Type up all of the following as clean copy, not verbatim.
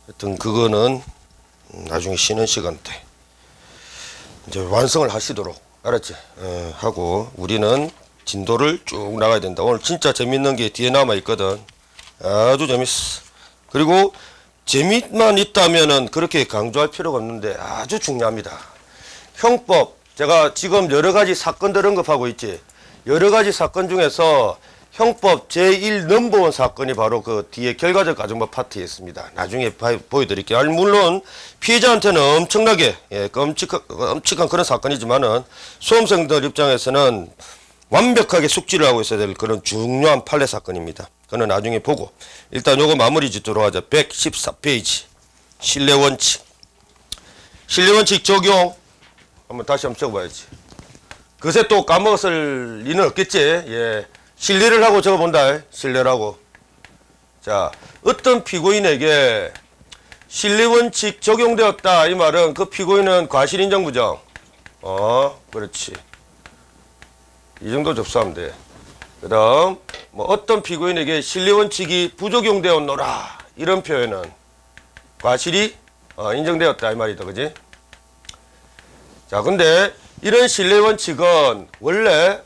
하여튼 그거는 나중에 쉬는 시간 때 이제 완성을 하시도록 알았지? 하고 우리는 진도를 쭉 나가야 된다. 오늘 진짜 재밌는 게 뒤에 남아 있거든. 아주 재밌어. 그리고 재미만 있다면은 그렇게 강조할 필요가 없는데 아주 중요합니다. 형법, 제가 지금 여러 가지 사건들 언급하고 있지. 여러 가지 사건 중에서 형법 제1 넘버원 사건이 바로 그 뒤에 결과적 가정법 파트에 있습니다. 나중에 보여드릴게요. 아니, 물론 피해자한테는 엄청나게 끔찍한 그런 사건이지만은 수험생들 입장에서는 완벽하게 숙지를 하고 있어야 될 그런 중요한 판례 사건입니다. 그는 나중에 보고 일단 요거 마무리 짓도록 하자. 114페이지 신뢰원칙. 신뢰원칙 적용 한번 다시 한번 적어봐야지. 그새 또 까먹었을 리는 없겠지. 예. 신뢰를 하고 적어본다. 신뢰를 하고. 자, 어떤 피고인에게 신뢰원칙 적용되었다. 이 말은 그 피고인은 과실인정 부정. 그렇지. 이 정도 접수하면 돼. 그 다음, 뭐 어떤 피고인에게 신뢰원칙이 부적용되었노라. 이런 표현은 과실이 인정되었다. 이 말이다. 그지? 자, 근데 이런 신뢰원칙은 원래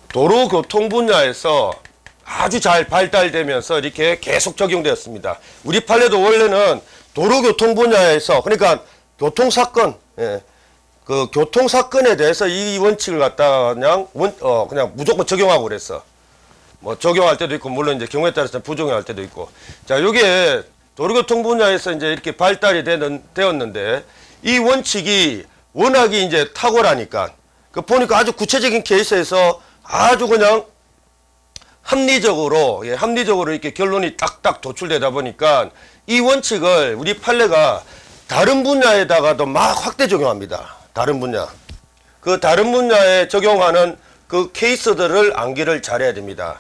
도로교통 분야에서 아주 잘 발달되면서 이렇게 계속 적용되었습니다. 우리 판례도 원래는 도로교통 분야에서 그러니까 교통사건, 예, 그 교통사건에 대해서 이 원칙을 갖다가 그냥 무조건 적용하고 그랬어. 뭐 적용할 때도 있고 물론 이제 경우에 따라서 부적용할 때도 있고. 자, 요게 도로교통 분야에서 이제 이렇게 발달이 되었는데 이 원칙이 워낙에 이제 탁월하니까 그 보니까 아주 구체적인 케이스에서 아주 그냥 합리적으로 이렇게 결론이 딱딱 도출되다 보니까 이 원칙을 우리 판례가 다른 분야에다가도 막 확대 적용합니다. 다른 분야. 그 다른 분야에 적용하는 그 케이스들을 암기를 잘해야 됩니다.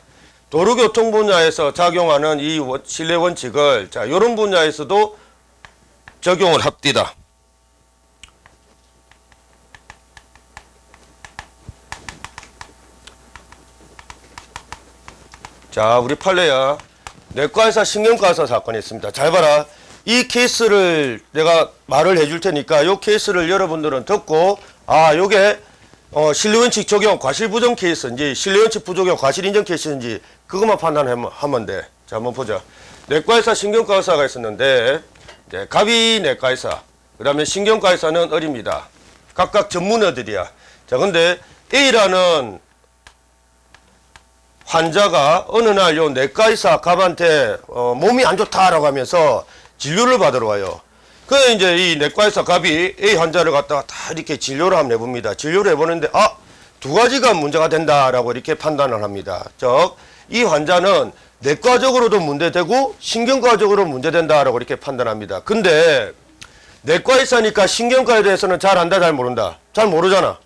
도로교통 분야에서 작용하는 이 신뢰 원칙을 자, 요런 분야에서도 적용을 합디다. 자, 우리 판례야. 내과의사 신경과의사 사건이 있습니다. 잘 봐라. 이 케이스를 내가 말을 해줄 테니까 요 케이스를 여러분들은 듣고 요게 신뢰원칙 적용 과실부정 케이스인지 신뢰원칙 부적용 과실인정 케이스인지 그것만 판단하면 돼. 자, 한번 보자. 내과의사 신경과의사가 있었는데 이제 갑이 내과의사 그 다음에 신경과의사는 어립니다. 각각 전문의들이야. 자, 근데 A라는 환자가 어느 날 요 내과의사 갑한테 몸이 안 좋다라고 하면서 진료를 받으러 와요. 그래 이제 이 내과의사 갑이 A 환자를 갖다가 다 이렇게 진료를 한번 해봅니다. 진료를 해보는데 두 가지가 문제가 된다라고 이렇게 판단을 합니다. 즉 이 환자는 내과적으로도 문제되고 신경과적으로 문제된다라고 이렇게 판단합니다. 근데 내과의사니까 신경과에 대해서는 잘 안다 잘 모른다. 잘 모르잖아.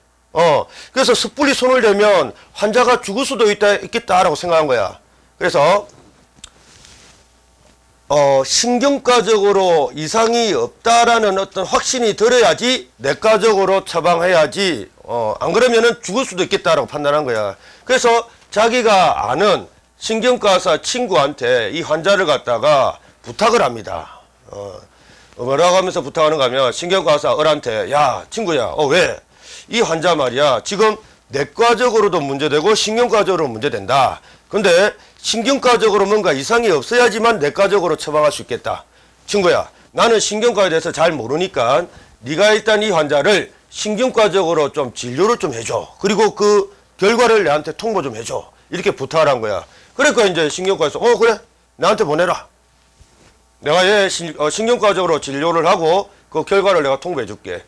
그래서 섣불리 손을 대면 환자가 죽을 수도 있겠다라고 생각한 거야. 그래서 신경과적으로 이상이 없다라는 어떤 확신이 들어야지 내과적으로 처방해야지 안 그러면은 죽을 수도 있겠다라고 판단한 거야. 그래서 자기가 아는 신경과의사 친구한테 이 환자를 갖다가 부탁을 합니다. 뭐라고 하면서 부탁하는가 하면 신경과의사 을한테 야 친구야 왜? 이 환자 말이야 지금 내과적으로도 문제되고 신경과적으로 문제된다. 근데 신경과적으로 뭔가 이상이 없어야지만 내과적으로 처방할 수 있겠다. 친구야 나는 신경과에 대해서 잘 모르니까 네가 일단 이 환자를 신경과적으로 좀 진료를 좀 해줘. 그리고 그 결과를 내한테 통보 좀 해줘. 이렇게 부탁을 한 거야. 그러니까 이제 신경과에서 그래 나한테 보내라. 내가 얘 신경과적으로 진료를 하고 그 결과를 내가 통보해 줄게.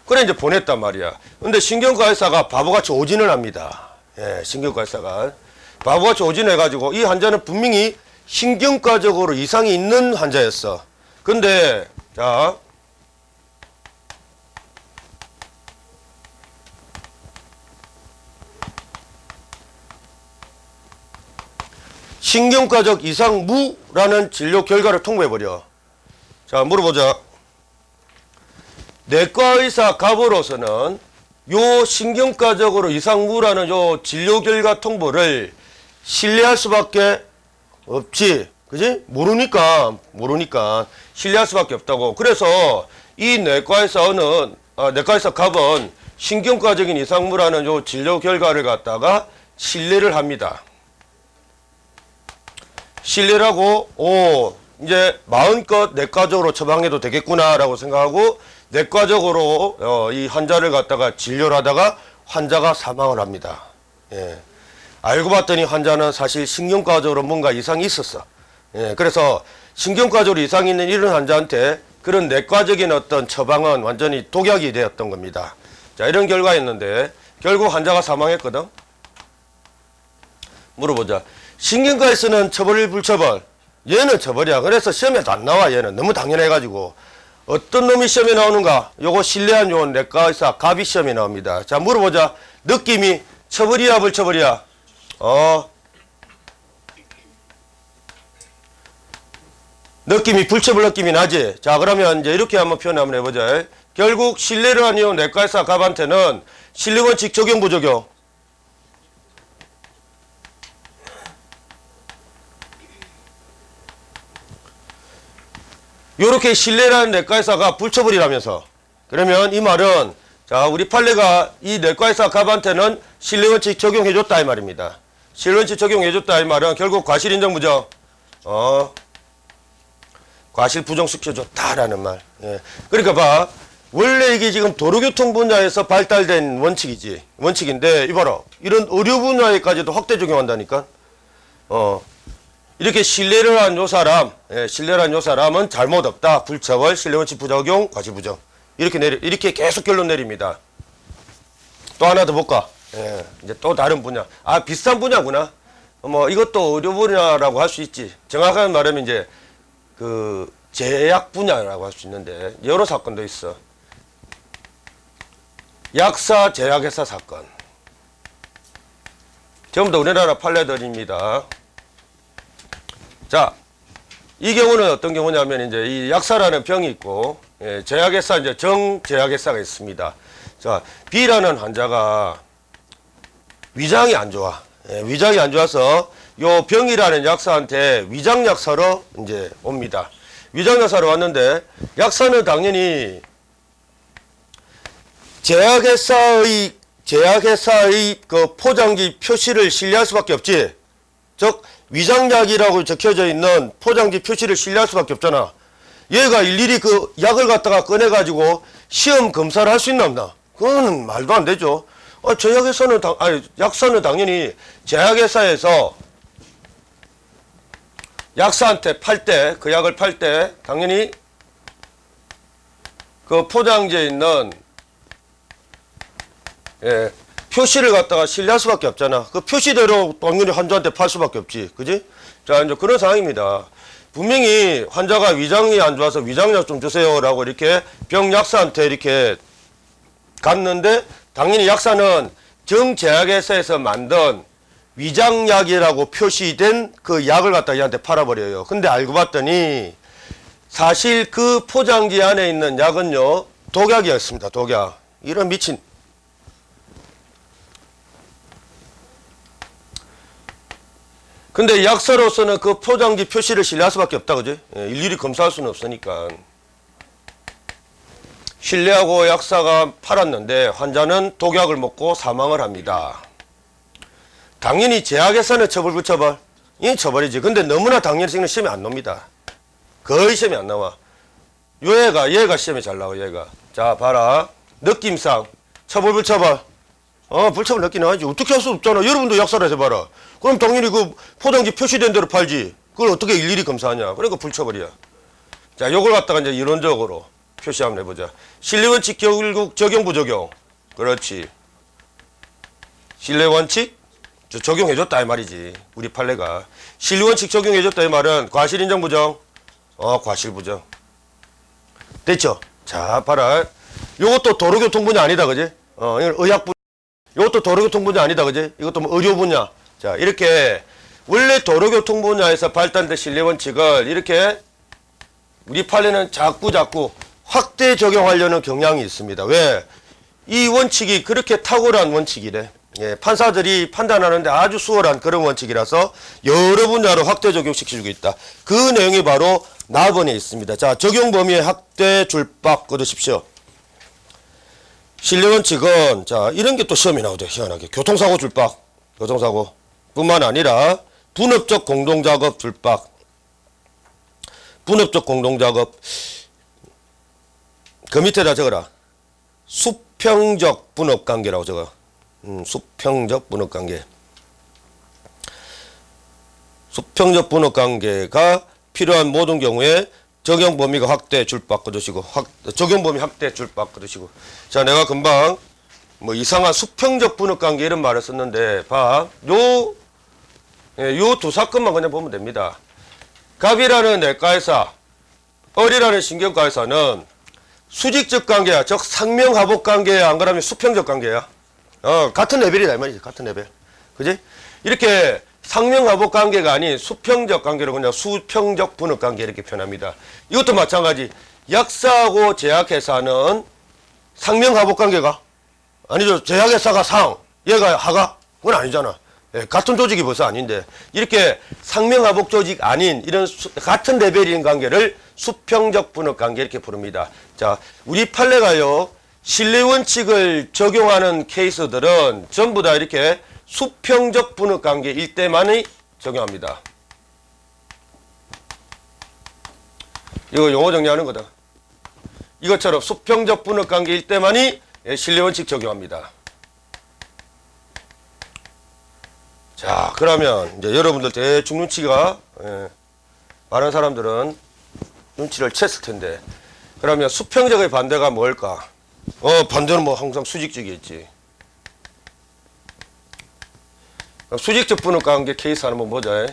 그래 이제 보냈단 말이야. 근데 신경과의사가 바보같이 오진을 합니다. 예, 신경과의사가 바보같이 오진해가지고 이 환자는 분명히 신경과적으로 이상이 있는 환자였어. 근데 자 신경과적 이상 무라는 진료 결과를 통보해버려. 자 물어보자. 내과의사 갑으로서는 요 신경과적으로 이상 무라는 요 진료 결과 통보를 신뢰할 수밖에 없지. 그지? 모르니까 신뢰할 수밖에 없다고. 그래서 이 내과에서 갑은 신경과적인 이상무라는 요 진료 결과를 갖다가 신뢰를 합니다. 신뢰를 하고, 이제 마음껏 내과적으로 처방해도 되겠구나라고 생각하고, 내과적으로, 이 환자를 갖다가 진료를 하다가 환자가 사망을 합니다. 예. 알고 봤더니 환자는 사실 신경과적으로 뭔가 이상이 있었어. 예. 그래서 신경과적으로 이상이 있는 이런 환자한테 그런 내과적인 어떤 처방은 완전히 독약이 되었던 겁니다. 자, 이런 결과였는데, 결국 환자가 사망했거든? 물어보자. 신경과에서는 처벌, 불처벌. 얘는 처벌이야. 그래서 시험에도 안 나와, 얘는. 너무 당연해가지고. 어떤 놈이 시험에 나오는가? 요거 신뢰한 요 내과의사 갑이 시험에 나옵니다. 자, 물어보자. 느낌이 처벌이야, 불처벌이야? 느낌이 불처벌 느낌이 나지? 자, 그러면 이제 이렇게 한번 표현 한번 해보자. 결국 신뢰를 한 요 내과의사 갑한테는 신뢰원칙 적용, 부적용? 요렇게 신뢰라는 내과의사가 불처벌이라면서. 그러면 이 말은, 자, 우리 판례가 이 내과의사 갑한테는 신뢰원칙 적용해줬다 이 말입니다. 신뢰원칙 적용해줬다 이 말은 결국 과실 인정 부정. 과실 부정시켜줬다라는 말. 예. 그러니까 봐. 원래 이게 지금 도로교통 분야에서 발달된 원칙이지. 원칙인데, 이봐라. 이런 의료 분야에까지도 확대 적용한다니까. 이렇게 신뢰를 한 요 사람, 신뢰를 한 요 사람은 잘못 없다. 불처벌, 신뢰원칙 부적용, 과실부정. 이렇게 계속 결론 내립니다. 또 하나 더 볼까? 이제 또 다른 분야. 비슷한 분야구나. 이것도 의료 분야라고 할 수 있지. 정확하게 말하면 이제, 제약 분야라고 할 수 있는데, 여러 사건도 있어. 약사 제약회사 사건. 전부 다 우리나라 판례들입니다. 자, 이 경우는 어떤 경우냐면, 이제 이 약사라는 병이 있고, 제약회사, 이제 정제약회사가 있습니다. 자, B라는 환자가 위장이 안 좋아. 위장이 안 좋아서 요 병이라는 약사한테 위장약사로 이제 옵니다. 위장약사로 왔는데, 약사는 당연히 제약회사의 그 포장지 표시를 신뢰할 수밖에 없지. 즉, 위장약이라고 적혀져 있는 포장지 표시를 신뢰할 수밖에 없잖아. 얘가 일일이 그 약을 갖다가 꺼내가지고 시험 검사를 할 수 있나 없나? 그거는 말도 안 되죠. 약사는 당연히 제약회사에서 약사한테 그 약을 팔 때 당연히 그 포장지에 있는 표시를 갖다가 신뢰할 수밖에 없잖아. 그 표시대로 당연히 환자한테 팔 수밖에 없지. 그지? 자, 이제 그런 상황입니다. 분명히 환자가 위장이 안 좋아서 위장약 좀 주세요라고 이렇게 병약사한테 이렇게 갔는데, 당연히 약사는 정제약회사에서 만든 위장약이라고 표시된 그 약을 갖다 얘한테 팔아버려요. 근데 알고 봤더니 사실 그 포장지 안에 있는 약은요, 독약이었습니다. 독약. 이런 미친. 근데 약사로서는 그 포장지 표시를 신뢰할 수밖에 없다, 그지? 일일이 검사할 수는 없으니까. 신뢰하고 약사가 팔았는데 환자는 독약을 먹고 사망을 합니다. 당연히 제약회사는 처벌, 불처벌? 이 처벌이지. 근데 너무나 당연히 시험에 안 나옵니다. 거의 시험에 안 나와. 얘가 시험에 잘 나와, 얘가. 자, 봐라. 느낌상. 처벌, 불처벌? 불처벌 느끼 나와야지. 어떻게 할 수 없잖아. 여러분도 약사라 해봐라. 그럼 당연히 그 포장지 표시된 대로 팔지. 그걸 어떻게 일일이 검사하냐. 그러니까 불처벌이야. 자, 요걸 갖다가 이제 이론적으로 표시 한번 해보자. 신뢰원칙 결국 적용, 부적용. 그렇지. 신뢰원칙 적용해줬다 이 말이지. 우리 판례가. 신뢰원칙 적용해줬다 이 말은 과실인정, 부정? 과실부정. 됐죠? 자, 봐라. 요것도 도로교통 분야 아니다, 그지? 이건 의학 분야. 요것도 도로교통 분야 아니다, 그지? 이것도 뭐 의료 분야. 자, 이렇게 원래 도로교통 분야에서 발달된 신뢰원칙을 이렇게 우리 판례는 자꾸 확대 적용하려는 경향이 있습니다. 왜? 이 원칙이 그렇게 탁월한 원칙이래. 예, 판사들이 판단하는데 아주 수월한 그런 원칙이라서 여러 분야로 확대 적용시키고 있다. 그 내용이 바로 나번에 있습니다. 자, 적용 범위의 확대 줄박 거두십시오. 신뢰 원칙은 자, 이런 게 또 시험에 나오죠. 희한하게 교통사고 줄박, 교통사고 뿐만 아니라 분업적 공동작업 줄박, 분업적 공동작업 그 밑에다 적어라. 수평적 분업관계라고 적어. 수평적 분업관계. 수평적 분업관계가 필요한 모든 경우에 적용 범위가 확대 줄박 거두시고, 적용 범위 확대 줄박 거두시고. 자, 내가 금방 뭐 이상한 수평적 분업관계 이런 말을 썼는데, 봐, 요 두 사건만 그냥 보면 됩니다. 갑이라는 내과회사, 을이라는 신경과회사는 수직적 관계야. 즉 상명하복 관계야. 안 그러면 수평적 관계야. 같은 레벨이다 이 말이지. 같은 레벨. 그지? 이렇게 상명하복 관계가 아닌 수평적 관계로 그냥 수평적 분업 관계 이렇게 표현합니다. 이것도 마찬가지. 약사하고 제약회사는 상명하복 관계가 아니죠. 제약회사가 상, 얘가 하가? 그건 아니잖아. 예, 같은 조직이 벌써 아닌데 이렇게 상명하복 조직 아닌 이런 같은 레벨인 관계를 수평적 분업 관계 이렇게 부릅니다. 자, 우리 판례가요 신뢰 원칙을 적용하는 케이스들은 전부 다 이렇게 수평적 분업 관계일 때만이 적용합니다. 이거 용어 정리하는 거다. 이것처럼 수평적 분업 관계일 때만이 신뢰 원칙 적용합니다. 자, 그러면 이제 여러분들 대충 눈치가 많은 사람들은 눈치를 챘을 텐데, 그러면 수평적의 반대가 뭘까? 반대는 뭐 항상 수직적이겠지. 수직적 분업 관계 케이스 하나 한번 보자.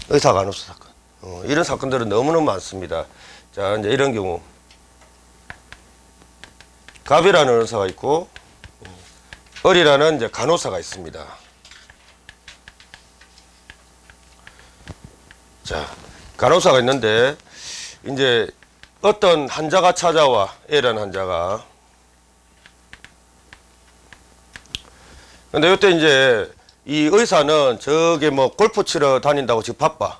의사 간호사 사건. 이런 사건들은 너무너무 많습니다. 자, 이제 이런 경우 갑이라는 의사가 있고 을이라는 이제 간호사가 있습니다. 자, 간호사가 있는데 이제 어떤 환자가 찾아와. A라는 환자가. 근데 이때 이제 이 의사는 저게 뭐 골프 치러 다닌다고 지금 바빠.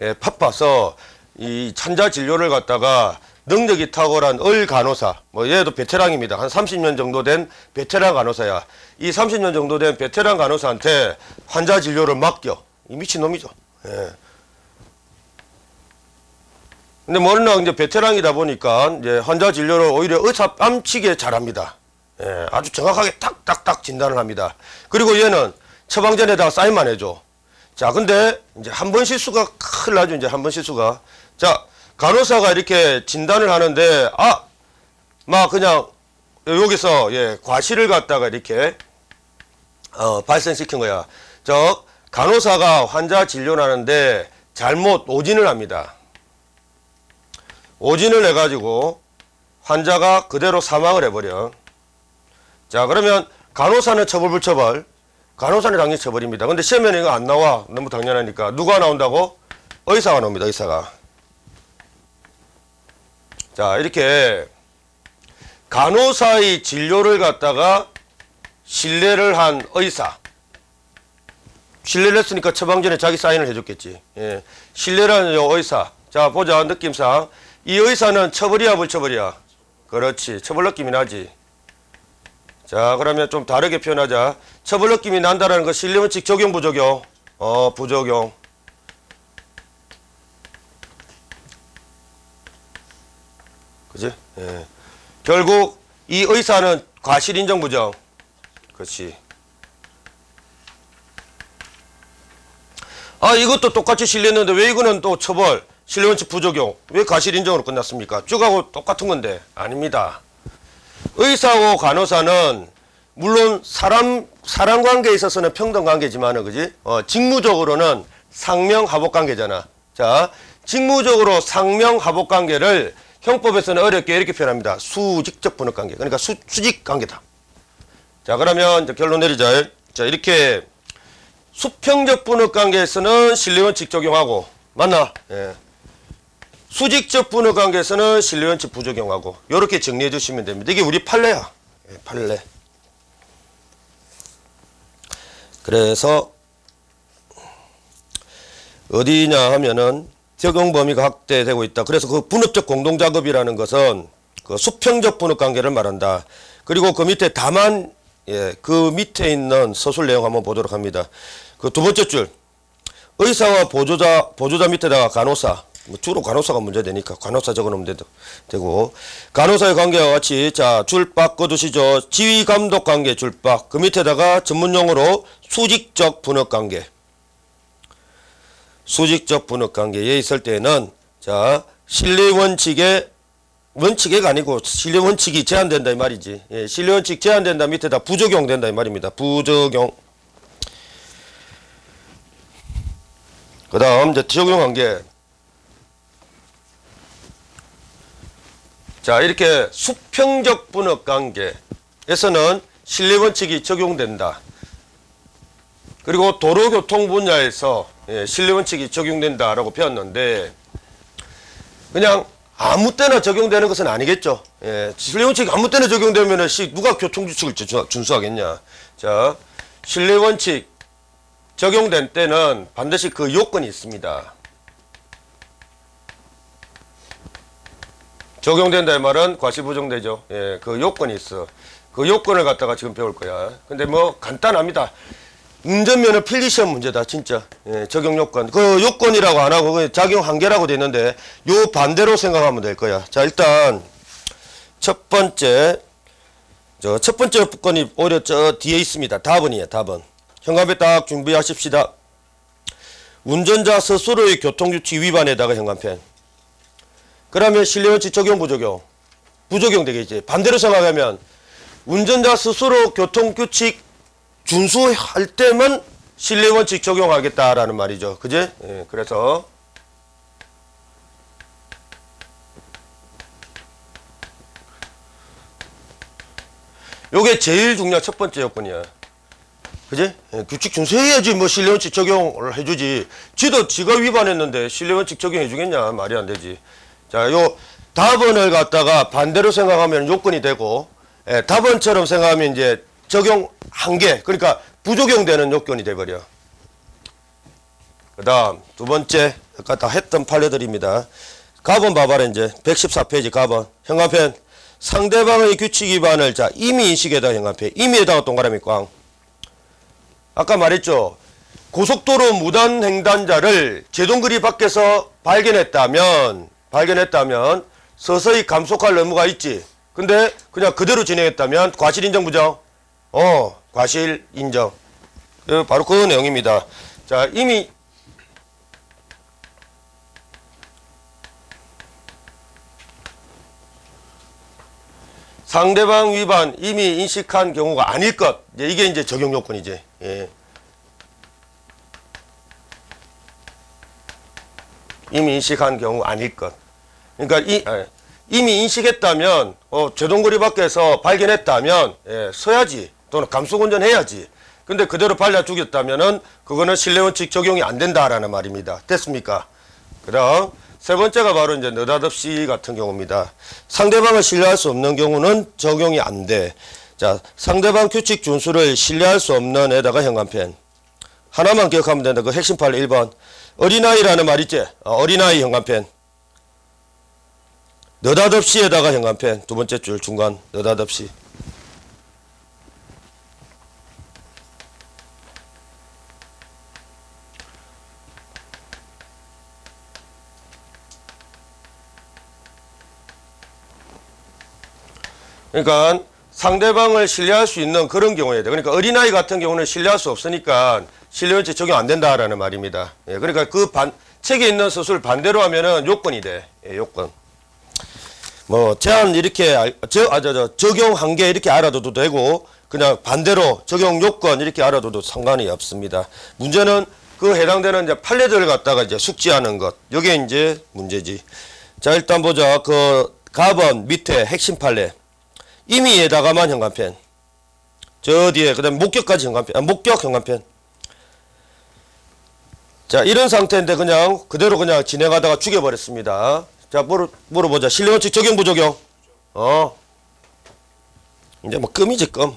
예, 바빠서 이 환자 진료를 갖다가 능력이 탁월한 을 간호사, 뭐 얘도 베테랑입니다. 한 30년 정도 된 베테랑 간호사야. 이 30년 정도 된 베테랑 간호사한테 환자 진료를 맡겨. 이 미친놈이죠. 예. 근데 뭐냐 이제 베테랑이다 보니까 이제 환자 진료를 오히려 의사 뺨치게 잘합니다. 예, 아주 정확하게 딱딱딱 진단을 합니다. 그리고 얘는 처방전에다가 사인만 해줘. 자, 근데 이제 한 번 실수가 큰일 나죠. 이제 한 번 실수가. 자, 간호사가 이렇게 진단을 하는데 막 그냥 여기서 과실을 갖다가 이렇게 발생시킨 거야. 즉 간호사가 환자 진료를 하는데 잘못 오진을 합니다. 오진을 해가지고 환자가 그대로 사망을 해버려. 자, 그러면 간호사는 처벌 불처벌? 간호사는 당연히 처벌입니다. 근데 시험에는 이거 안 나와. 너무 당연하니까. 누가 나온다고? 의사가 나옵니다. 의사가. 자, 이렇게 간호사의 진료를 갖다가 신뢰를 한 의사. 신뢰를 했으니까 처방전에 자기 사인을 해줬겠지. 예. 신뢰를 한 의사. 자, 보자. 느낌상. 이 의사는 처벌이야, 불처벌이야? 그렇지. 처벌 느낌이 나지. 자, 그러면 좀 다르게 표현하자. 처벌 느낌이 난다라는 거 신뢰원칙 적용, 부적용? 부적용. 그지? 예. 결국 이 의사는 과실 인정, 부정? 그렇지. 이것도 똑같이 신뢰했는데 왜 이거는 또 처벌, 신뢰원칙 부적용, 왜 과실 인정으로 끝났습니까? 쭉하고 똑같은 건데. 아닙니다. 의사하고 간호사는 물론 사람 관계에 있어서는 평등 관계지만은, 그지? 직무적으로는 상명 하복 관계잖아. 자, 직무적으로 상명 하복 관계를 형법에서는 어렵게 이렇게 표현합니다. 수직적 분업 관계. 그러니까 수직 관계다. 자, 그러면 이제 결론 내리자. 자, 이렇게 수평적 분업 관계에서는 신뢰원칙 적용하고, 맞나? 예. 수직적 분업 관계에서는 신뢰원칙 부적용하고 이렇게 정리해 주시면 됩니다. 이게 우리 판례야. 판례. 그래서 어디냐 하면은 적용 범위가 확대되고 있다. 그래서 그 분업적 공동작업이라는 것은 그 수평적 분업 관계를 말한다. 그리고 그 밑에 다만 그 밑에 있는 서술 내용 한번 보도록 합니다. 그 두 번째 줄 의사와 보조자 밑에다가 간호사, 뭐 주로 간호사가 문제되니까 간호사 적어놓으면 되고 간호사의 관계와 같이 자 줄박 거두시죠. 지휘 감독 관계 줄박 그 밑에다가 전문용어로 수직적 분업 관계. 수직적 분업 관계에 있을 때는 자 신뢰 원칙에 원칙에가 아니고 신뢰 원칙이 제한된다 이 말이지. 예, 신뢰 원칙 제한된다 밑에다 부적용된다 이 말입니다. 부적용. 그 다음 이제 적용한 게 자 이렇게 수평적 분업 관계에서는 신뢰 원칙이 적용된다. 그리고 도로교통 분야에서 신뢰 원칙이 적용된다라고 배웠는데 그냥 아무 때나 적용되는 것은 아니겠죠. 신뢰 원칙이 아무 때나 적용되면 누가 교통규칙을 준수하겠냐. 자 신뢰 원칙 적용된 때는 반드시 그 요건이 있습니다. 적용된다 이 말은 과실부정되죠. 그 요건이 있어. 그 요건을 갖다가 지금 배울 거야. 근데 뭐 간단합니다. 운전면허 필기시험 문제다 진짜. 적용 요건. 그 요건이라고 안 하고 작용 한계라고 돼 있는데 요 반대로 생각하면 될 거야. 자 일단 첫 번째 조건이 오히려 저 뒤에 있습니다. 답은이에요. 답은. 현관표 딱 준비하십시다. 운전자 스스로의 교통규칙 위반에다가 현관펜. 그러면 신뢰원칙 적용 부적용? 부적용 되겠지. 반대로 생각하면 운전자 스스로 교통규칙 준수할 때만 신뢰원칙 적용하겠다라는 말이죠. 그지? 그래서 요게 제일 중요한 첫 번째 요건이야. 그지? 규칙 준수해야지 뭐 신뢰원칙 적용을 해주지. 지가 위반했는데 신뢰원칙 적용해주겠냐? 말이 안 되지. 자, 요 답원을 갖다가 반대로 생각하면 요건이 되고, 답원처럼 생각하면 이제 적용 한계, 그러니까 부적용되는 요건이 돼버려. 그 다음 두 번째 아까 다 했던 판례들입니다. 가번 봐봐라. 이제 114페이지 가번 현관펜. 상대방의 규칙 위반을 자 임의 인식에다 현관펜. 임의에다가 동그라미 꽝. 아까 말했죠. 고속도로 무단 횡단자를 제동거리 밖에서 발견했다면 서서히 감속할 의무가 있지. 근데 그냥 그대로 진행했다면 과실 인정 부정? 과실 인정. 바로 그 내용입니다. 자, 이미 상대방 위반 이미 인식한 경우가 아닐 것. 이게 이제 적용 요건이지. 예. 이미 인식한 경우 아닐 것. 그러니까 이미 인식했다면 제동거리 밖에서 발견했다면 서야지 또는 감속운전해야지. 근데 그대로 발려 죽였다면은 그거는 신뢰원칙 적용이 안 된다라는 말입니다. 됐습니까? 그다음 세 번째가 바로 이제 느닷없이 같은 경우입니다. 상대방을 신뢰할 수 없는 경우는 적용이 안 돼. 자, 상대방 규칙 준수를 신뢰할 수 없는 에다가 현관펜. 하나만 기억하면 된다. 그 핵심 판례 1번. 어린아이라는 말 있지? 어린아이 현관펜. 느닷없이에다가 현관펜. 두 번째 줄 중간 느닷없이. 그러니까 상대방을 신뢰할 수 있는 그런 경우에 돼. 그러니까 어린아이 같은 경우는 신뢰할 수 없으니까 신뢰원칙 적용 안 된다라는 말입니다. 그러니까 그 책에 있는 서술 반대로 하면은 요건이 돼. 요건. 뭐 제한 이렇게 적용 한계 이렇게 알아둬도 되고 그냥 반대로 적용 요건 이렇게 알아둬도 상관이 없습니다. 문제는 그 해당되는 이제 판례들을 갖다가 이제 숙지하는 것. 이게 이제 문제지. 자, 일단 보자. 그 가번 밑에 핵심 판례. 임의에다가만 현관펜. 저 뒤에 그다음 목격까지 현관펜. 목격 현관펜. 자, 이런 상태인데 그냥 그대로 그냥 진행하다가 죽여버렸습니다. 자, 물어보자. 신뢰원칙 적용, 부적용? 이제 뭐, 끔이지, 끔.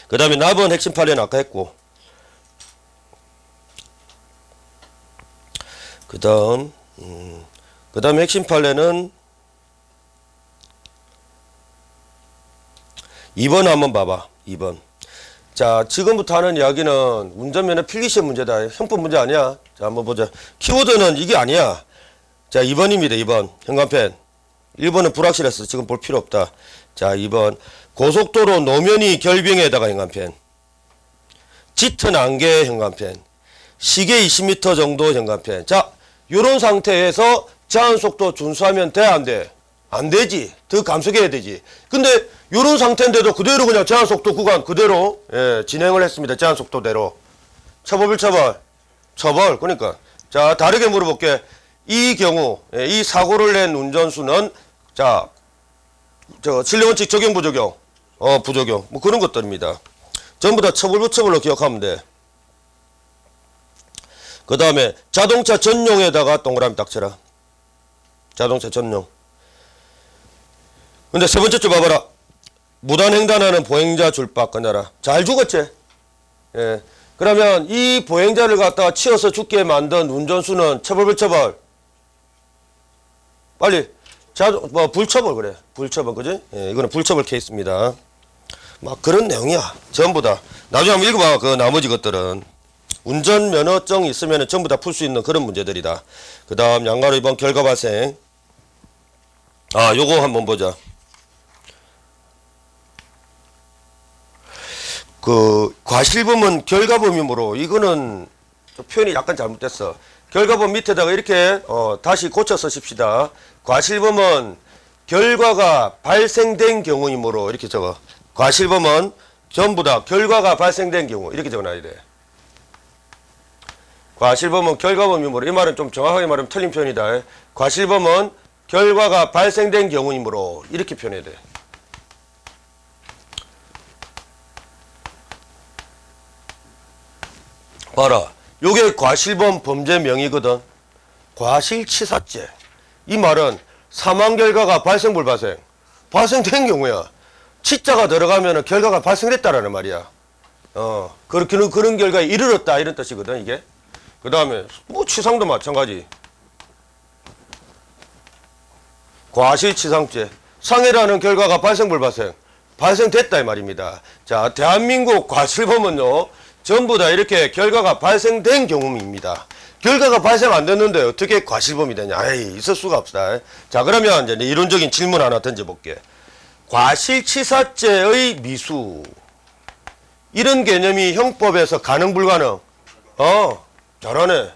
그 다음에 납은 핵심 판례는 아까 했고. 그 다음 핵심 판례는 2번 한번 봐봐. 2번. 자, 지금부터 하는 이야기는 운전면허 필기시험 문제다. 형법 문제 아니야. 자, 한번 보자. 키워드는 이게 아니야. 자, 2번입니다. 2번. 현관펜. 1번은 불확실해서 지금 볼 필요 없다. 자, 2번. 고속도로 노면이 결빙에다가 현관펜. 짙은 안개 현관펜. 시계 20m 정도 현관펜. 자, 요런 상태에서 제한속도 준수하면 돼, 안 돼? 안 되지. 더 감속해야 되지. 근데 요런 상태인데도 그대로 그냥 제한속도 구간 그대로 진행을 했습니다. 제한속도대로. 처벌 불처벌? 처벌. 그러니까 자, 다르게 물어볼게. 이 경우 이 사고를 낸 운전수는 자, 신뢰원칙 적용 부적용? 부적용. 뭐 그런 것들입니다. 전부 다 처벌 불처벌로 기억하면 돼. 그 다음에 자동차 전용에다가 동그라미 딱 쳐라. 자동차 전용. 근데 세 번째 줄 봐봐라. 무단횡단하는 보행자 줄박 끊어라. 잘 죽었지? 예. 그러면 이 보행자를 갖다가 치어서 죽게 만든 운전수는 처벌 불처벌? 빨리. 뭐 불처벌 그래. 불처벌 그지? 예, 이거는 불처벌 케이스입니다. 막 그런 내용이야. 전부 다. 나중에 한번 읽어봐. 그 나머지 것들은. 운전면허증이 있으면 전부 다 풀 수 있는 그런 문제들이다. 그 다음 양가로 2번 결과 발생. 요거 한번 보자. 그 과실범은 결과범이므로 이거는 표현이 약간 잘못됐어. 결과범 밑에다가 이렇게 다시 고쳐 쓰십시다. 과실범은 결과가 발생된 경우이므로 이렇게 적어. 과실범은 전부 다 결과가 발생된 경우 이렇게 적어놔야 돼. 과실범은 결과범이므로 이 말은 좀 정확하게 말하면 틀린 표현이다. 과실범은 결과가 발생된 경우이므로 이렇게 표현해야 돼. 봐라. 요게 과실범 범죄 명의거든. 과실치사죄. 이 말은 사망 결과가 발생 불발생? 발생된 경우야. 치자가 들어가면 결과가 발생됐다라는 말이야. 그런 결과에 이르렀다 이런 뜻이거든 이게. 그 다음에 뭐 치상도 마찬가지. 과실치상죄. 상해라는 결과가 발생 불발생? 발생됐다 이 말입니다. 자, 대한민국 과실범은요 전부 다 이렇게 결과가 발생된 경우입니다. 결과가 발생 안 됐는데 어떻게 과실범이 되냐? 에이, 있을 수가 없다. 자, 그러면 이제 이론적인 질문 하나 던져볼게. 과실치사죄의 미수. 이런 개념이 형법에서 가능 불가능? 잘하네.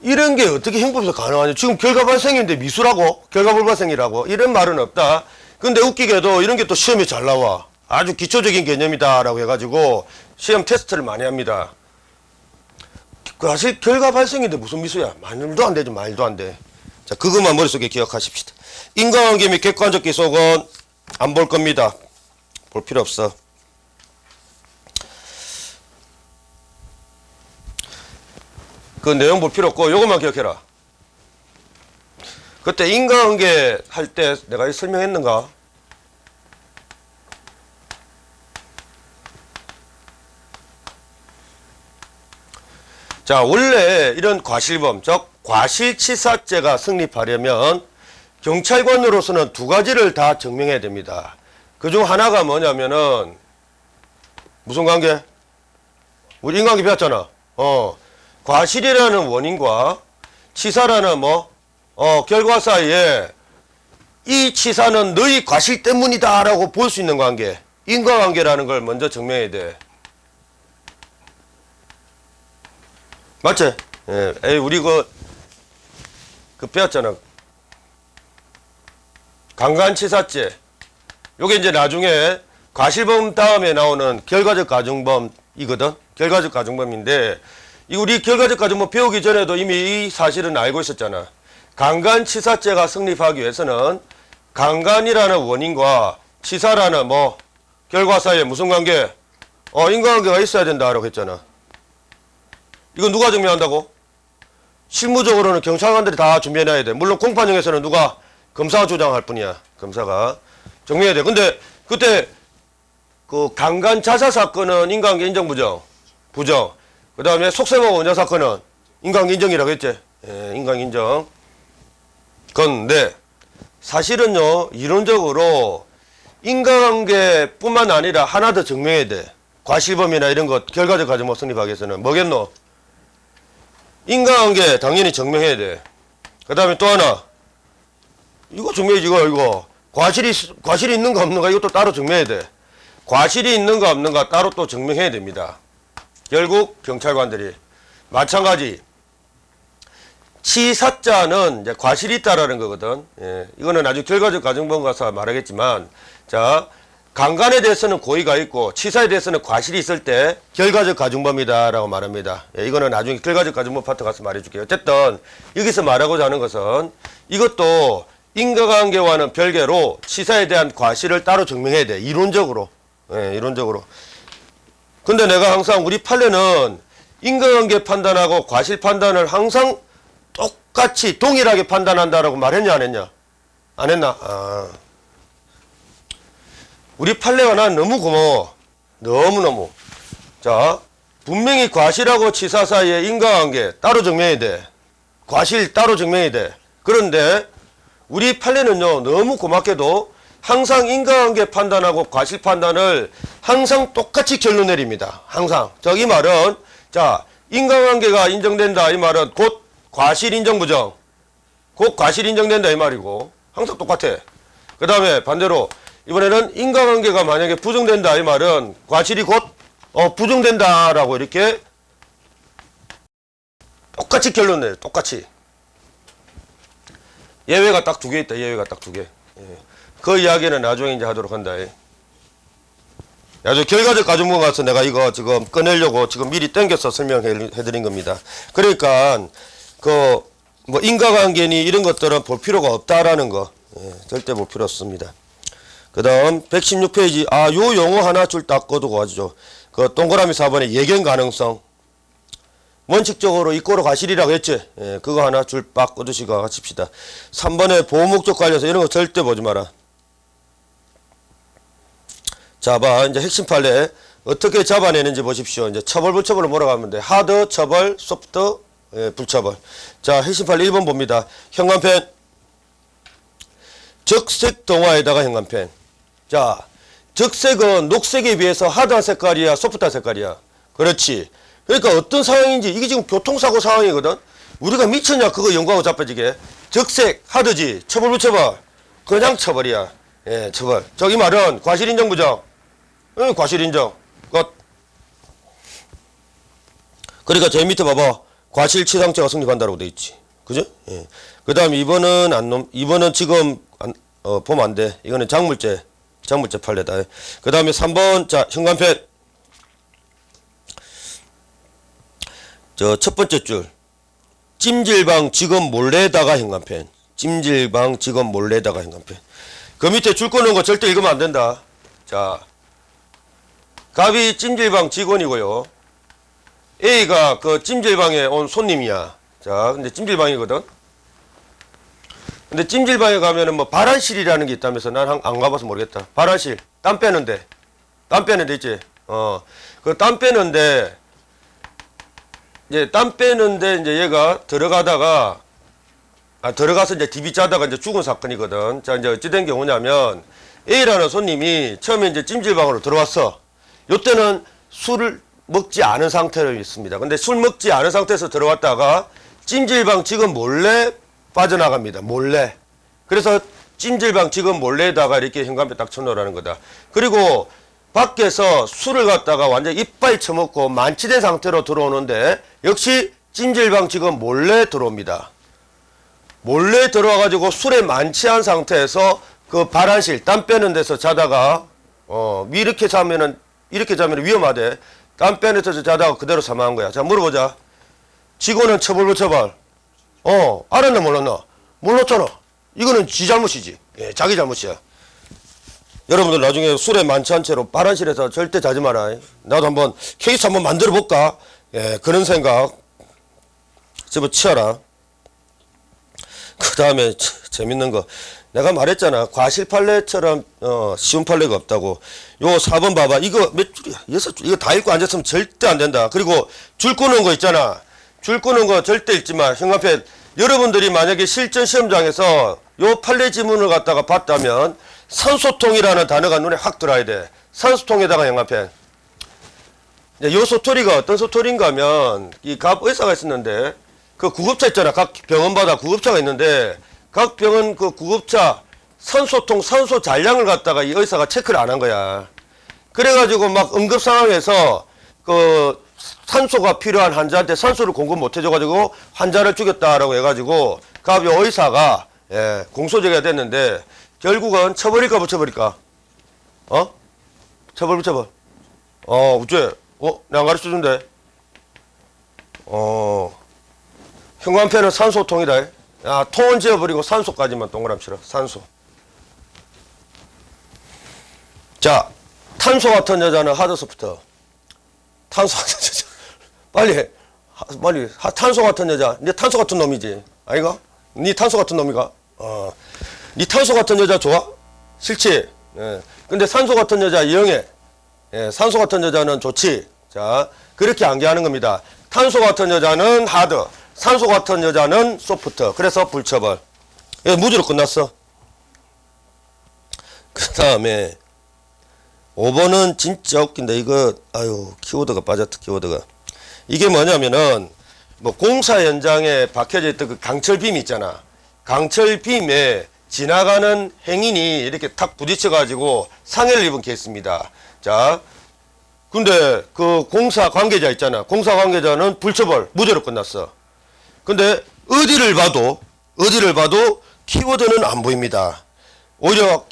이런 게 어떻게 형법에서 가능하냐? 지금 결과 발생인데 미수라고? 결과 불발생이라고? 이런 말은 없다. 근데 웃기게도 이런 게 또 시험에 잘 나와. 아주 기초적인 개념이다라고 해가지고 시험 테스트를 많이 합니다. 사실 결과 발생인데 무슨 미수야? 말도 안 되지, 말도 안 돼. 자, 그것만 머릿속에 기억하십시다. 인과관계 및 객관적 기속은 안 볼 겁니다. 볼 필요 없어. 그 내용 볼 필요 없고 요것만 기억해라. 그때 인과관계 할 때 내가 설명했는가? 자, 원래 이런 과실범, 즉 과실치사죄가 성립하려면 경찰관으로서는 두 가지를 다 증명해야 됩니다. 그중 하나가 뭐냐면은 무슨 관계? 우리 인과관계 배웠잖아. 과실이라는 원인과 치사라는 결과 사이에 이 치사는 너희 과실 때문이다 라고 볼 수 있는 관계, 인과관계라는 걸 먼저 증명해야 돼. 맞지? 예, 우리 그 배웠잖아. 강간치사죄. 요게 이제 나중에 과실범 다음에 나오는 결과적 가중범이거든. 결과적 가중범인데, 우리 결과적 가중범 배우기 전에도 이미 이 사실은 알고 있었잖아. 강간치사죄가 성립하기 위해서는 강간이라는 원인과 치사라는 결과 사이에 무슨 관계? 인과관계가 있어야 된다라고 했잖아. 이거 누가 증명한다고? 실무적으로는 경찰관들이 다 준비해놔야 돼. 물론 공판형에서는 누가? 검사가 조장할 뿐이야. 검사가 정리해야 돼. 근데 그때 그 강간 자살 사건은 인과관계 인정 부정? 부정. 그 다음에 속세모 원자 사건은 인과관계 인정이라고 했지. 예, 인과관계 인정. 그런데 사실은요, 이론적으로 인과관계뿐만 아니라 하나 더 증명해야 돼. 과실범이나 이런 것 결과적 가정법 성립하기 위해서는 뭐겠노? 인과관계 당연히 증명해야 돼. 그 다음에 또 하나, 이거 증명이지. 이거 과실이 있는가 없는가 이것도 따로 증명해야 돼. 과실이 있는가 없는가 따로 또 증명해야 됩니다. 결국 경찰관들이 마찬가지 치사자는 이제 과실이 있다라는 거거든. 예, 이거는 아주 결과적 가정법 가서 말하겠지만, 자, 강간에 대해서는 고의가 있고 치사에 대해서는 과실이 있을 때 결과적 가중범이다라고 말합니다. 예, 이거는 나중에 결과적 가중범 파트 가서 말해줄게요. 어쨌든 여기서 말하고자 하는 것은 이것도 인과관계와는 별개로 치사에 대한 과실을 따로 증명해야 돼. 이론적으로. 예, 이론적으로. 근데 내가 항상 우리 판례는 인과관계 판단하고 과실 판단을 항상 똑같이 동일하게 판단한다라고 말했냐 안 했냐? 안 했나? 아. 우리 판례가 난 너무 고마워. 너무너무. 자, 분명히 과실하고 치사 사이의 인과관계 따로 증명해야 돼. 과실 따로 증명해야 돼. 그런데 우리 판례는요, 너무 고맙게도 항상 인과관계 판단하고 과실 판단을 항상 똑같이 결론 내립니다. 항상. 자, 이 말은, 자, 인과관계가 인정된다. 이 말은 곧 과실 인정 부정. 곧 과실 인정된다. 이 말이고. 항상 똑같아. 그 다음에 반대로, 이번에는 인과관계가 만약에 부정된다 이 말은 과실이 곧 부정된다라고 이렇게 똑같이 결론 내요. 똑같이. 예외가 딱 2개 있다. 예외가 딱 2개. 예. 그 이야기는 나중에 이제 하도록 한다. 예. 아주 결과적 가정법 가서 내가 이거 지금 꺼내려고 지금 미리 땡겨서 설명해 드린 겁니다. 그러니까 그 뭐 인과관계니 이런 것들은 볼 필요가 없다라는 거. 예. 절대 볼 필요 없습니다. 그 다음 116페이지 요 용어 하나 줄 딱 꺼두고 가지죠. 그 동그라미 4번에 예견 가능성 원칙적으로 이꼬로 과실이라고 했지. 예, 그거 하나 줄 빡 꺼두시고 가십시다. 3번에 보호목적 관련해서 이런 거 절대 보지 마라. 자, 봐. 이제 핵심 판례 어떻게 잡아내는지 보십시오. 이제 처벌 불처벌로 몰아가면 돼. 하드 처벌 소프트 불처벌. 자, 핵심 판례 1번 봅니다. 현관펜 적색 동화에다가 현관펜. 자, 적색은 녹색에 비해서 하드한 색깔이야, 소프트한 색깔이야. 그렇지. 그러니까 어떤 상황인지 이게 지금 교통사고 상황이거든. 우리가 미쳤냐 그거 연구하고 자빠지게. 적색 하드지. 처벌 불처벌. 그냥 처벌이야. 예, 처벌. 저기 말은 과실 인정 부정. 응, 과실 인정. 끝. 그러니까 제일 밑에 봐봐. 과실치상죄가 성립한다라고 돼 있지. 그죠? 예. 그 다음 2번은 지금 보면 안 돼. 이거는 작물죄 판례다. 그 다음에 3번, 자, 현관펜. 첫 번째 줄. 찜질방 직원 몰래다가 현관펜. 찜질방 직원 몰래다가 현관펜. 그 밑에 줄 거는 거 절대 읽으면 안 된다. 자, 갑이 찜질방 직원이고요. A가 그 찜질방에 온 손님이야. 자, 근데 찜질방이거든. 근데 찜질방에 가면은 뭐 발안실이라는 게 있다면서 난 안 가봐서 모르겠다. 발안실 땀 빼는데 있지. 그 땀 빼는데 이제 얘가 들어가서 이제 디비 짜다가 이제 죽은 사건이거든. 자, 이제 어찌 된 경우냐면 A라는 손님이 처음에 이제 찜질방으로 들어왔어. 요때는 술을 먹지 않은 상태로 있습니다. 근데 술 먹지 않은 상태에서 들어왔다가 찜질방 직원 몰래 빠져나갑니다. 몰래. 그래서 찜질방 직원 몰래에다가 이렇게 현관펜 딱 쳐놓으라는 거다. 그리고 밖에서 술을 갖다가 완전 이빨 쳐먹고 만취된 상태로 들어오는데 역시 찜질방 직원 몰래 들어옵니다. 몰래 들어와가지고 술에 만취한 상태에서 그 발안실 땀 빼는 데서 자다가 이렇게 자면은 위험하대. 땀 빼는 데서 자다가 그대로 사망한 거야. 자, 물어보자. 직원은 처벌 불처벌. 알았나 몰랐나? 몰랐잖아. 이거는 지 잘못이지. 예, 자기 잘못이야. 여러분들 나중에 술에 만취한 채로 발안실에서 절대 자지 마라. 나도 한번 케이스 한번 만들어 볼까? 예, 그런 생각 집어치워라. 그 다음에 재밌는 거 내가 말했잖아. 과실 판례처럼 쉬운 판례가 없다고. 요 4번 봐봐. 이거 몇 줄이야? 6줄. 이거 다 읽고 앉았으면 절대 안 된다. 그리고 줄 끄는 거 있잖아. 줄 끄는 거 절대 읽지 마. 형광펜. 여러분들이 만약에 실전 시험장에서 요 판례 지문을 갖다가 봤다면 산소통이라는 단어가 눈에 확 들어야 돼. 산소통에다가 형광펜. 요 소토리가 어떤 소토리인가 하면 이 갑 의사가 있었는데 그 구급차 있잖아. 각 병원마다 구급차가 있는데 각 병원 그 구급차 산소통 산소 잔량을 갖다가 이 의사가 체크를 안 한 거야. 그래가지고 막 응급 상황에서 그 산소가 필요한 환자한테 산소를 공급 못 해줘가지고 환자를 죽였다라고 해가지고 갑 요 의사가 공소제기가 됐는데 결국은 처벌일까 붙여버릴까? 처벌 붙여버. 어째? 내가 안 가르쳐준대. 형광펜은 산소통이다. 야, 통은 지어버리고 산소까지만 동그라미 치라. 산소. 자, 탄소 같은 여자는 하드소프트. 탄소 같은 여자. 빨리 해. 빨리. 탄소 같은 여자. 니 탄소 같은 놈이지. 아이가? 니 탄소 같은 놈이가? 니 탄소 같은 여자 좋아? 싫지? 예. 근데 산소 같은 여자 이용해. 예, 산소 같은 여자는 좋지. 자, 그렇게 암기하는 겁니다. 탄소 같은 여자는 하드, 산소 같은 여자는 소프트. 그래서 불처벌. 예, 무죄로 끝났어. 그 다음에 5번은 진짜 웃긴데 이거 키워드가 빠졌다. 키워드가. 이게 뭐냐면은 뭐 공사 현장에 박혀져 있던 그 강철빔 있잖아. 강철빔에 지나가는 행인이 이렇게 탁 부딪혀 가지고 상해를 입은 케이스입니다. 자, 근데 그 공사 관계자 있잖아. 공사 관계자는 불처벌 무죄로 끝났어. 근데 어디를 봐도 키워드는 안 보입니다. 오히려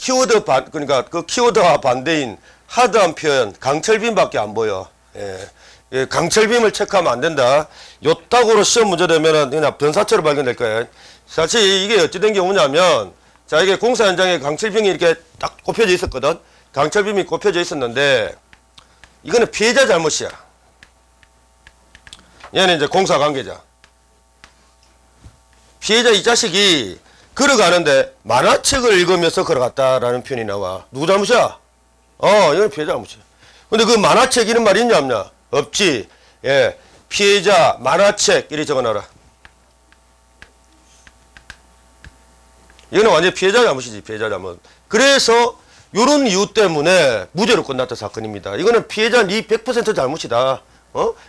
그러니까 그 키워드와 반대인 하드한 표현 강철빔밖에 안 보여. 예, 강철빔을 체크하면 안 된다. 요따구로 시험 문제 되면은 그냥 변사체로 발견될 거예요. 사실 이게 어찌 된 경우냐면, 자, 이게 공사 현장에 강철빔이 이렇게 딱 꼽혀져 있었거든. 강철빔이 꼽혀져 있었는데 이거는 피해자 잘못이야. 얘는 이제 공사 관계자. 피해자 이 자식이 걸어가는데 만화책을 읽으면서 걸어갔다라는 표현이 나와. 누구 잘못이야? 이건 피해자 잘못이야. 근데 그 만화책 이런 말이 있냐 없냐? 없지. 예, 피해자 만화책 이리 적어놔라. 이거는 완전 피해자 잘못이지. 피해자 잘못. 그래서 요런 이유 때문에 무죄로 끝났던 사건입니다. 이거는 피해자 니 100% 잘못이다.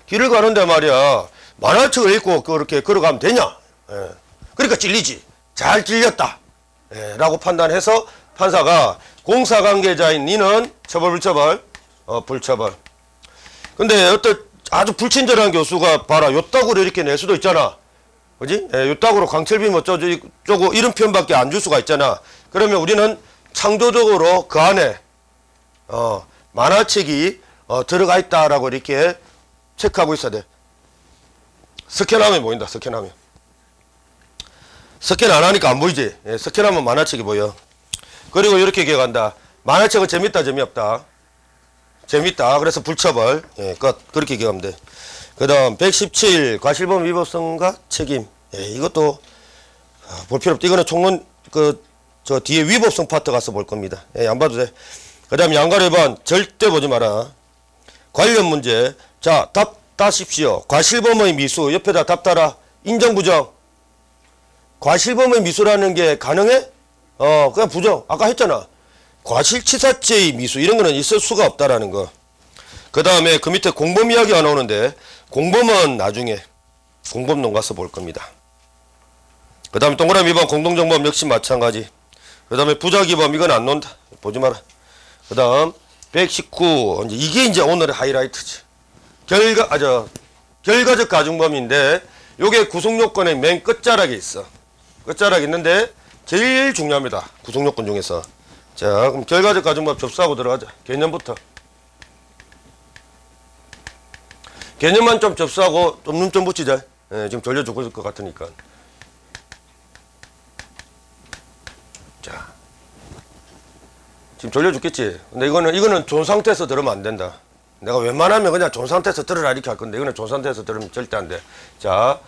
길을 가는데 말이야. 만화책을 읽고 그렇게 걸어가면 되냐? 예. 그러니까 찔리지. 잘 찔렸다. 예, 라고 판단해서 판사가 공사 관계자인 니는 처벌 불처벌? 불처벌. 근데 어떤 아주 불친절한 교수가 봐라. 요따구로 이렇게 낼 수도 있잖아. 그지? 예, 요따구로 강철빔 어쩌고 이런 표현밖에 안 줄 수가 있잖아. 그러면 우리는 창조적으로 그 안에 만화책이 들어가 있다라고 이렇게 체크하고 있어야 돼. 스캔하면 보인다. 스캔하면. 스캔 안 하니까 안 보이지. 예, 스캔하면 만화책이 보여. 그리고 이렇게 기억한다. 만화책은 재밌다 재미없다. 재밌다. 그래서 불처벌. 예, 그렇게 기억하면 돼. 그 다음 117 과실범 위법성과 책임. 예, 이것도 볼 필요 없다. 이거는 총론 저 뒤에 위법성 파트 가서 볼 겁니다. 예, 안 봐도 돼. 그 다음 양가로 1번 절대 보지 마라. 관련 문제. 자, 답 따십시오. 과실범의 미수. 옆에다 답 따라. 인정 부정. 과실범의 미수라는 게 가능해? 그냥 부정. 아까 했잖아. 과실치사죄의 미수. 이런 거는 있을 수가 없다라는 거. 그 다음에 그 밑에 공범 이야기가 나오는데 공범은 나중에 공범론 가서 볼 겁니다. 그 다음에 동그라미 2번 공동정범 역시 마찬가지. 그 다음에 부작위범 이건 안 논다. 보지 마라. 그 다음 119 이게 이제 오늘의 하이라이트지. 결과적 가중범인데 요게 구속요건의 맨 끝자락에 있어. 끝자락에 있는데 제일 중요합니다. 구속요건 중에서. 자, 그럼 결과적 가중범 접수하고 들어가자. 개념부터. 개념만 좀 접수하고 좀 눈 좀 붙이자. 예, 지금 졸려 죽을 것 같으니까. 자, 지금 졸려 죽겠지. 근데 이거는 존 상태에서 들으면 안 된다. 내가 웬만하면 그냥 존 상태에서 들으라 이렇게 할 건데 이거는 존 상태에서 들으면 절대 안 돼. 자,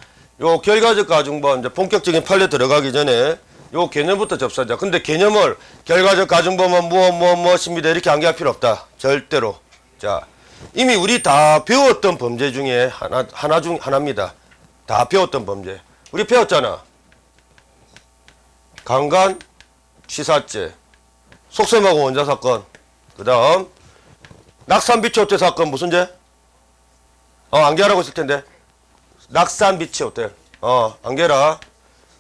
요 결과적 가중법 이제 본격적인 판례 들어가기 전에 요 개념부터 접수하자. 근데 개념을 결과적 가중법은 무엇입니다 이렇게 암기할 필요 없다. 절대로. 자, 이미 우리 다 배웠던 범죄 중에 하나 중 하나입니다. 다 배웠던 범죄. 우리 배웠잖아. 강간 치사죄, 속셈하고 원자 사건. 그다음 낙산 비치 호텔 사건 무슨 죄? 암기하라고 했을 텐데. 낙산 비치 호텔. 암기해라.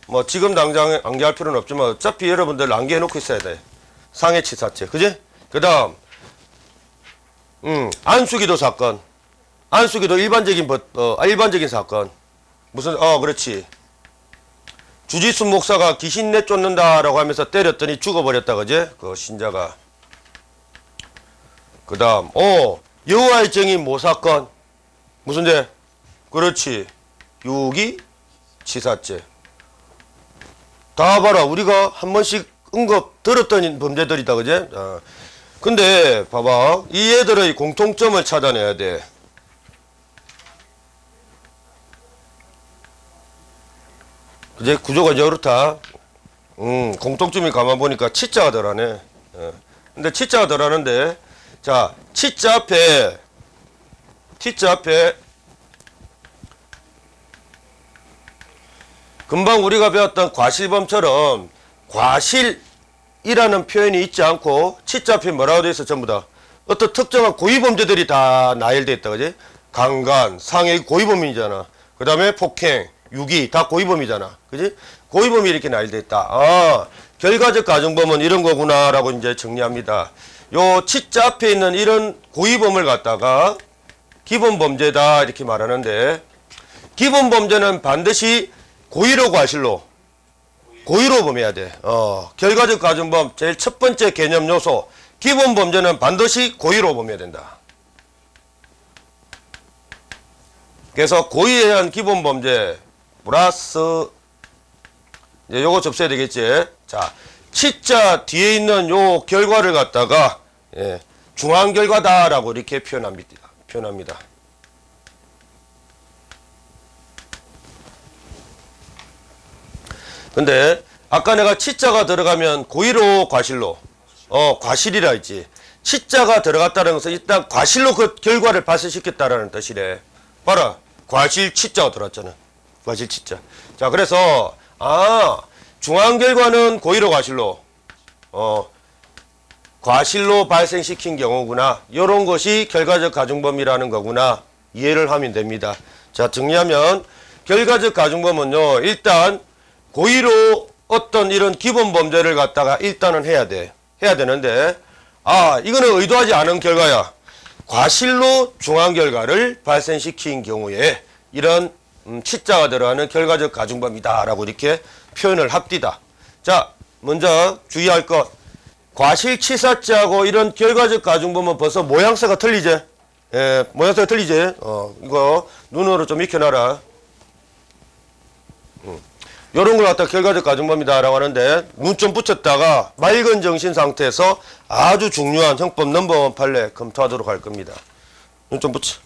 뭐 지금 당장 암기할 필요는 없지만 어차피 여러분들 암기해 놓고 있어야 돼. 상해치사죄. 그지? 그다음 안수기도 사건. 안수기도 일반적인 사건. 무슨 그렇지. 주지수 목사가 귀신 내쫓는다라고 하면서 때렸더니 죽어버렸다. 그지? 그 신자가. 그다음 여호와의 증인 모사건. 무슨 죄? 그렇지. 유기 치사죄. 다 봐라. 우리가 한 번씩 언급 들었던 범죄들이다. 그제? 근데 봐봐. 이 애들의 공통점을 찾아내야 돼. 그제? 구조가 이제 그렇다. 공통점이 가만 보니까 치자가 덜하네. 근데 치자가 덜하는데, 자, 치자 앞에 금방 우리가 배웠던 과실범처럼 과실이라는 표현이 있지 않고 치자 앞에 뭐라고 되어 있어? 전부 다 어떤 특정한 고의범죄들이 다 나열되어 있다. 그지? 강간, 상해 고의범이잖아. 그 다음에 폭행, 유기 다 고의범이잖아. 그지? 고의범이 이렇게 나열되어 있다. 결과적 가중범은 이런 거구나 라고 이제 정리합니다. 요 치자 앞에 있는 이런 고의범을 갖다가 기본범죄다 이렇게 말하는데, 기본범죄는 반드시 고의로 과실로 고의로 범해야 돼. 결과적 가중범 제일 첫 번째 개념 요소, 기본범죄는 반드시 고의로 범해야 된다. 그래서 고의에 의한 기본범죄 플러스 이제 요거 접수해야 되겠지. 자, 치자 뒤에 있는 요 결과를 갖다가 중앙 결과다라고 이렇게 표현합니다. 근데 아까 내가 치자가 들어가면 고의로 과실로 과실이라 했지. 치자가 들어갔다는 것은 일단 과실로 그 결과를 발생시켰다라는 뜻이래. 봐라. 과실 치자가 들어왔잖아. 과실 치자. 자, 그래서 중앙 결과는 고의로 과실로 과실로 발생시킨 경우구나. 이런 것이 결과적 가중범이라는 거구나. 이해를 하면 됩니다. 자, 정리하면 결과적 가중범은요, 일단 고의로 어떤 이런 기본 범죄를 갖다가 일단은 해야 되는데, 이거는 의도하지 않은 결과야. 과실로 중앙 결과를 발생시킨 경우에 이런 치자가 들어가는 결과적 가중범이다라고 이렇게 표현을 합디다. 자, 먼저 주의할 것. 과실치사죄하고 이런 결과적 가중범은 벌써 모양새가 틀리지? 모양새가 틀리지? 이거 눈으로 좀 익혀놔라. 요런 걸 갖다 결과적 가중범이다라고 하는데, 눈 좀 붙였다가 맑은 정신 상태에서 아주 중요한 형법 넘버원 판례 검토하도록 할 겁니다. 눈 좀 붙여.